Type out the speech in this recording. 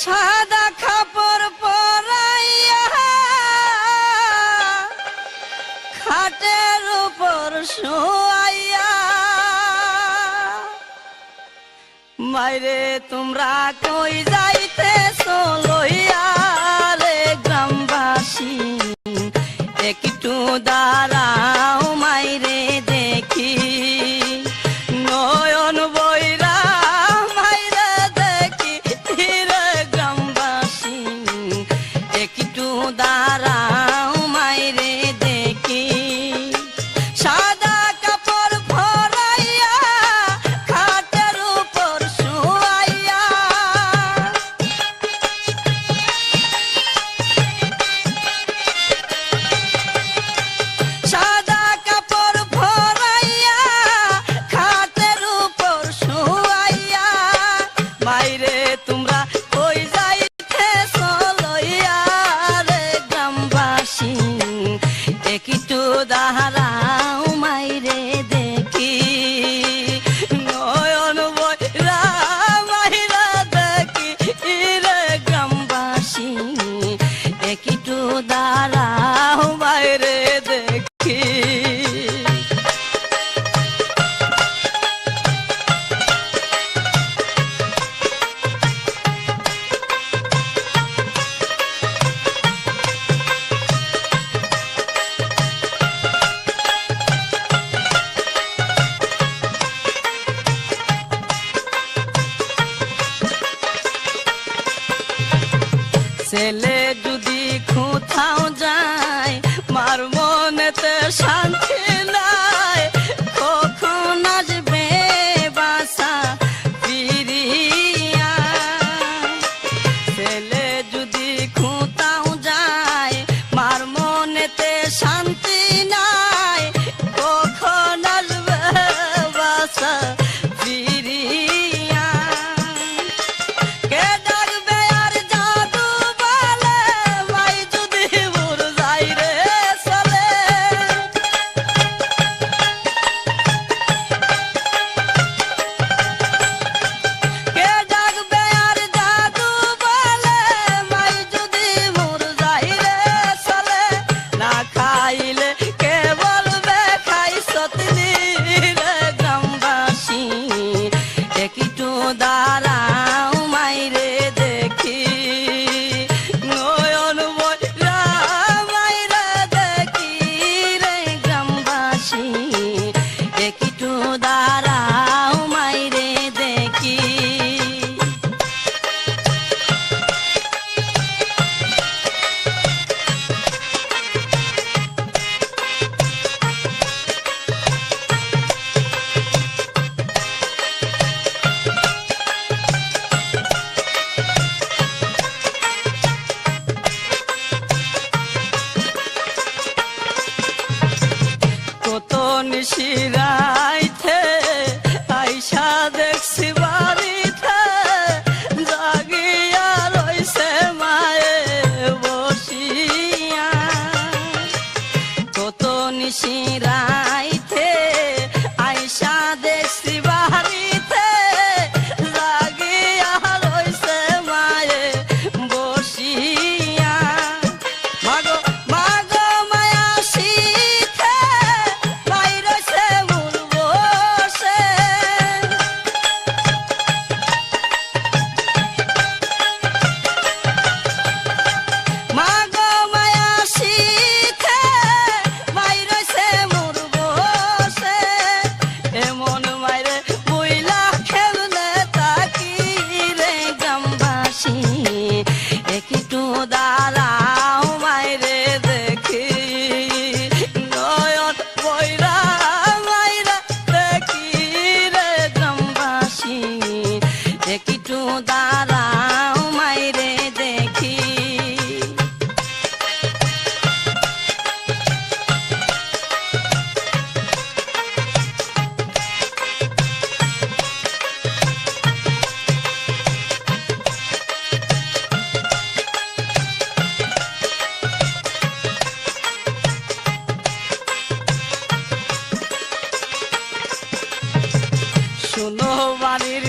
সাদা কাপড় পরাইয়া খাটের উপর শোয়াইয়া মাইরে তোমরা কই যাইতেছো লইয়া রে গ্রামবাসী একটু দাঁড়াও মাইরে দেখি নয়ন বইরা মাইরে দেখি রে গ্রামবাসী একটু দাঁড়াও মাইরে দেখি সাদা কাপড় পরাইয়া খাটের উপর শুয়াইয়া সাদা কাপড় পরাইয়া খাটের উপর শুয়াইয়া মাইরে তোমরা কই যাইতেছো লইয়া রে গ্রামবাসী একটু দাঁড়াও মাইরে দেখি নয়ন বইরা মাইরা দেখি রে গ্রামবাসী একটু দাঁড়াও মাইরে দেখি ছেলে যদি কোথাও যায় মার মনেতে শান্তি নাই কখন আসবে বাসা ফিরিয়া ছেলে যদি কোথাও যায় মার মনেতে শান্তি নাই কখন আসবে বাসা ফিরিয়া কে ডাকবে আর জাদু বলে মাই যদি মোর যাই রে চলে কে ডাকবে আর জাদু বলে মাই যদি মোর যাই রে চলে না খাইলে কে বলবে খাই সতনি রে গ্রামবাসী একটু দাঁড়াও মাইরে দেখি নয়ন বইরা মাইরে দেখি রে গ্রামবাসী একটু দাঁড়াও মাইরে দেখি কত নিশিরাইতে আইসা দেখছি বাড়িতে জাগিয়া রইছে মায়ে বসিয়া কত নিশিরাইতে আইসা দেখছি বাড়িতে জাগিয়া রইছে মায়ে বসিয়া মাগো মাগো মায়া শীতে বাইরেছে মূল বসে মাগো মায়া শীতে বাইরেছে মূল বসে এমন মাইরে বইলা খেললে তাকি রে গ্রামবাসী একটু দাঁড়াও মাইরে দেখি নয়ন বইরা মাইরা দেখি রে গ্রামবাসী একটু দাঁড়াও মাইরে দেখি শুনো বাড়ির